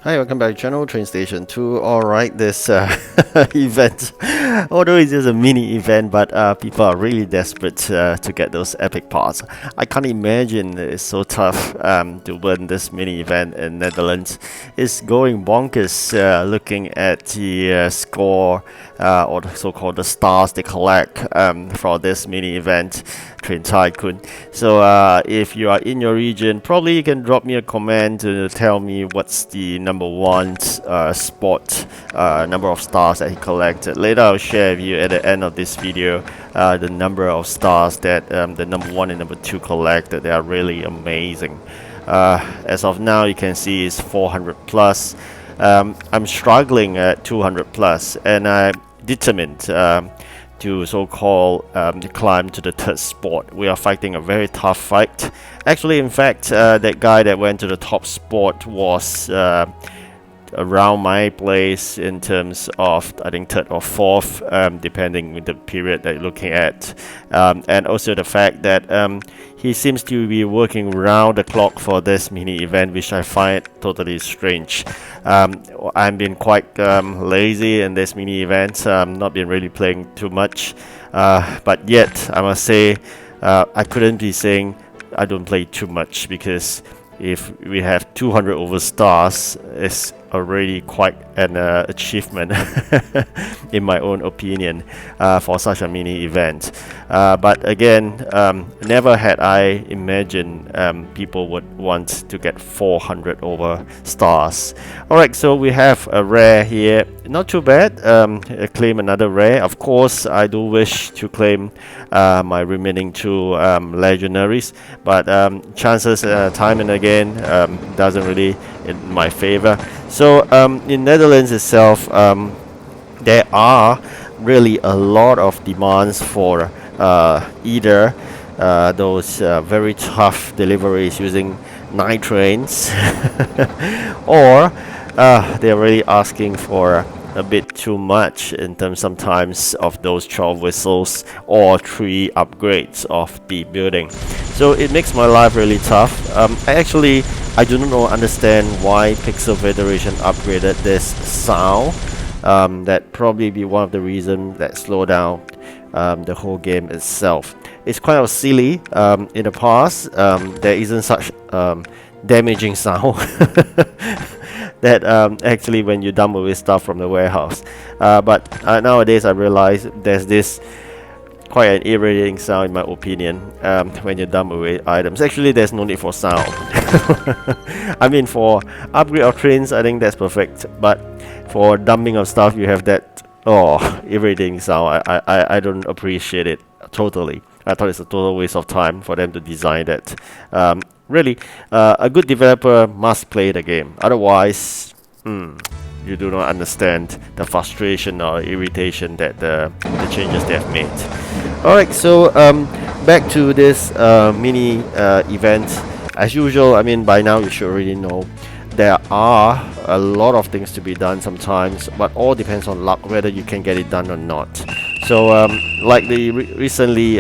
Hi, welcome back to channel TrainStation 2. Alright, this event, although it's just a mini event, but people are really desperate to get those epic parts. I can't imagine it's so tough to win this mini event in Netherlands. It's going bonkers looking at the score or the so-called the stars they collect for this mini event, Train Tycoon. So if you are in your region, probably you can drop me a comment to tell me what's the number one spot number of stars that he collected. Later I'll share with you at the end of this video the number of stars that the number one and number two collected. They are really amazing. As of now, you can see it's 400 plus. I'm struggling at 200 plus, and I'm determined to so-called climb to the third spot. We are fighting a very tough fight. Actually, in fact, that guy that went to the top spot was around my place in terms of, I think, third or fourth, depending on the period that you're looking at, and also the fact that he seems to be working round the clock for this mini event, which I find totally strange. I've been quite lazy in this mini event, not been really playing too much, but yet I must say I couldn't be saying I don't play too much, because if we have 200 over stars, it's already quite an achievement in my own opinion for such a mini event. But again, never had I imagined people would want to get 400 over stars. Alright, so we have a rare here. Not too bad. Claim another rare. Of course, I do wish to claim my remaining two legendaries, but chances time and again doesn't really in my favor. So in Netherlands itself, there are really a lot of demands for either those very tough deliveries using night trains or they're really asking for a bit too much in terms sometimes of those 12 whistles or 3 upgrades of the building. So it makes my life really tough. I do not understand why Pixel Federation upgraded this sound. That probably be one of the reasons that slow down the whole game itself. It's kind of silly. In the past, there isn't such damaging sound that actually when you dump away stuff from the warehouse. But nowadays I realize there's this quite an irritating sound in my opinion when you dump away items. Actually, there's no need for sound. I mean, for upgrade of trains, I think that's perfect. But for dumping of stuff, you have that irritating sound. I don't appreciate it totally. I thought it's a total waste of time for them to design that. Really, a good developer must play the game. Otherwise, you do not understand the frustration or irritation that the changes they have made. Alright, so back to this mini event. As usual, I mean, by now you should already know there are a lot of things to be done sometimes, but all depends on luck whether you can get it done or not. So like the recently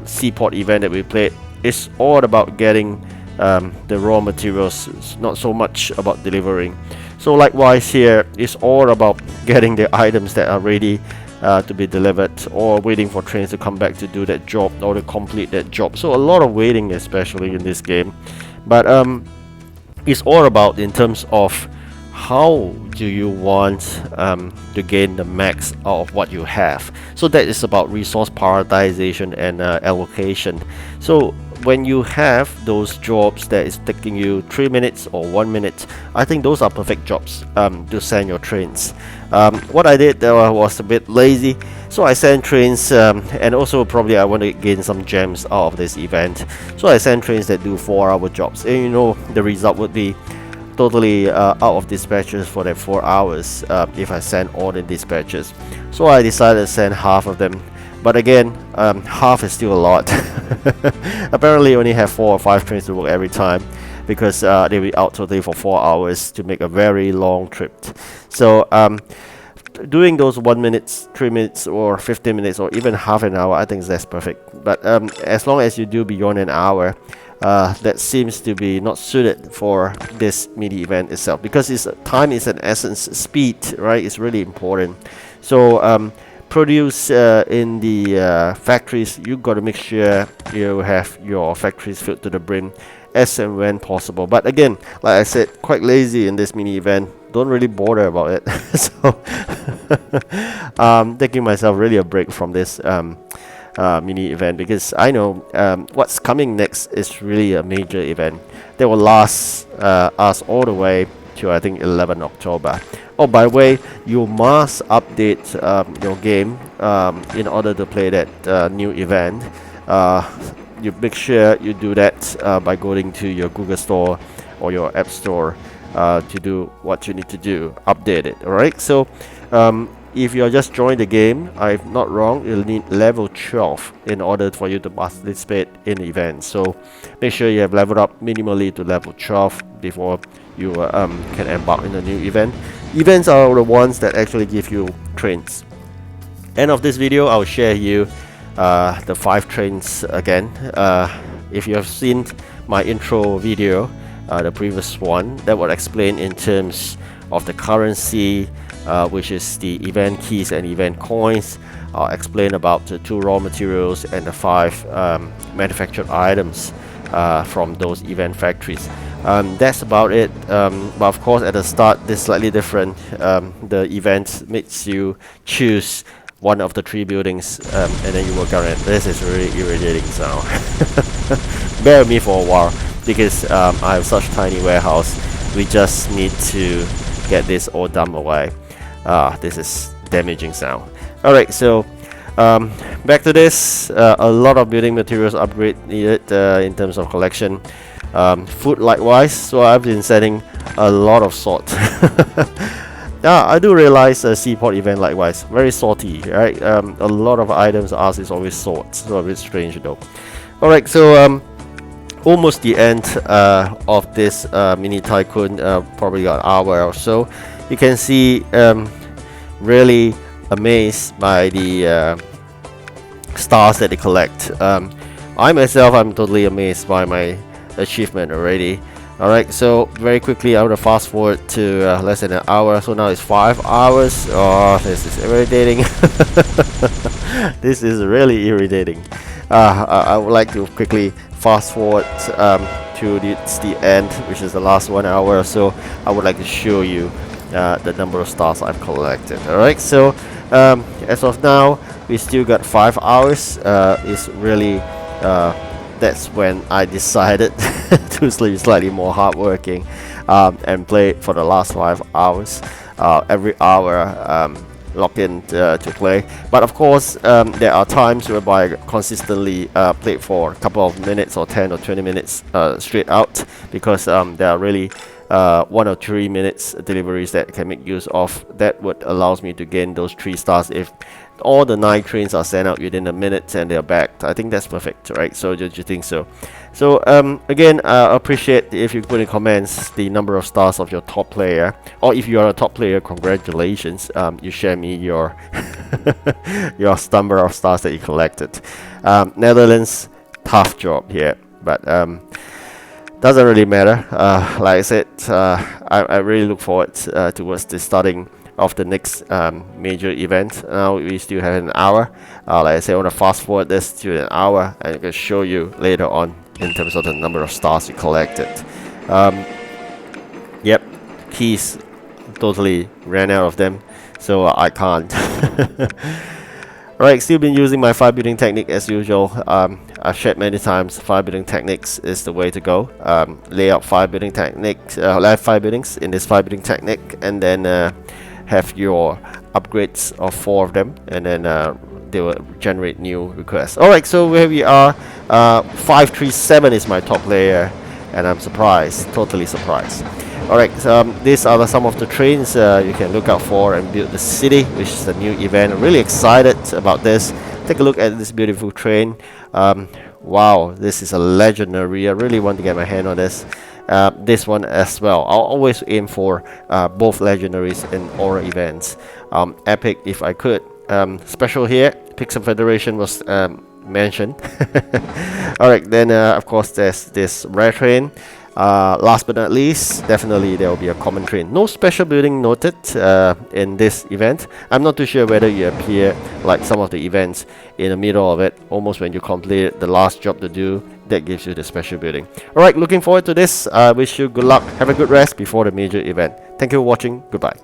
Seaport event that we played, it's all about getting the raw materials, it's not so much about delivering. So likewise here, it's all about getting the items that are ready to be delivered, or waiting for trains to come back to do that job or to complete that job. So a lot of waiting, especially in this game. But it's all about in terms of how do you want to gain the max out of what you have. So that is about resource prioritization and allocation. So when you have those jobs that is taking you 3 minutes or 1 minute, I think those are perfect jobs to send your trains. What I did was a bit lazy, so I sent trains, and also probably I want to gain some gems out of this event. So I sent trains that do 4-hour jobs, and you know the result would be totally out of dispatches for that 4 hours if I send all the dispatches. So I decided to send half of them. But again, half is still a lot. Apparently only have 4 or 5 trains to work every time, because they'll be out totally for 4 hours to make a very long trip. So doing those 1 minute, 3 minutes, or 15 minutes, or even half an hour, I think that's perfect. But as long as you do beyond an hour, that seems to be not suited for this mini event itself, because time is an essence. Speed, right, is really important. So produce in the factories, you got to make sure you have your factories filled to the brim as and when possible. But again, like I said, quite lazy in this mini event, don't really bother about it. So taking myself really a break from this mini event, because I know what's coming next is really a major event that will last us all the way to, I think, 11 October. Oh, by the way, you must update your game in order to play that new event. You make sure you do that by going to your Google Store or your App Store to do what you need to do, update it. Alright, so if you're just joining the game, I'm not wrong, you'll need level 12 in order for you to participate in the event. So make sure you have leveled up minimally to level 12 before you can embark in a new event. Events are the ones that actually give you trains. End of this video, I'll share you the 5 trains again. If you have seen my intro video, the previous one, that will explain in terms of the currency, which is the event keys and event coins. I'll explain about the 2 raw materials and the 5 manufactured items from those event factories. That's about it. But of course, at the start, this is slightly different. The event makes you choose one of the 3 buildings, and then you work on it. This is really irritating, so bear with me for a while, because I have such tiny warehouse. We just need to get this all done away. This is damaging sound. Alright, so back to this. A lot of building materials upgrade needed in terms of collection. Food likewise, so I've been setting a lot of salt. Yeah, I do realize a seaport event likewise, very salty, right? A lot of items asked is always salt, so a bit strange though. Alright, so almost the end of this mini tycoon, probably an hour or so. You can see really amazed by the stars that they collect. I myself, I'm totally amazed by my achievement already. Alright, so very quickly I want to fast forward to less than an hour. So now it's 5 hours. Oh, this is irritating. This is really irritating. I would like to quickly fast forward to the end, which is the last 1 hour or so. I would like to show you the number of stars I've collected. Alright, so as of now, we still got 5 hours. It's really that's when I decided to sleep slightly more hardworking and play for the last 5 hours. Every hour lock in to play. But of course, there are times whereby I consistently play for a couple of minutes or 10 or 20 minutes straight out, because there are really 1 or 3 minutes deliveries that can make use of. That would allows me to gain those 3 stars if all the 9 trains are sent out within a minute and they're back. I think that's perfect, right? So do you think so? So again, appreciate if you put in comments the number of stars of your top player, or if you are a top player, congratulations. You share me your your number of stars that you collected. Netherlands, tough job here, but doesn't really matter. Like I said, I really look forward towards the starting of the next major event. Now we still have an hour. Like I said, I want to fast forward this to an hour, and I can show you later on in terms of the number of stars you collected. Yep, keys totally ran out of them, so I can't. Alright, still been using my 5 building technique as usual. I've shared many times, 5 building techniques is the way to go. Lay out 5 building techniques, 5 buildings in this 5 building technique, and then have your upgrades of 4 of them, and then they will generate new requests. Alright, so where we are, 537 is my top player, and I'm surprised, totally surprised. Alright, so these are some of the trains you can look out for and build the city, which is a new event. I'm really excited about this. Take a look at this beautiful train. Wow, this is a legendary. I really want to get my hand on this. this one as well. I'll always aim for both legendaries and aura events. Epic if I could. Special here, Pixel Federation was mentioned. Alright, then of course there's this rare train. Last but not least, definitely there will be a common train. No special building noted in this event. I'm not too sure whether you appear like some of the events in the middle of it, almost when you complete the last job to do. That gives you the special building. Alright, looking forward to this. I wish you good luck. Have a good rest before the major event. Thank you for watching. Goodbye.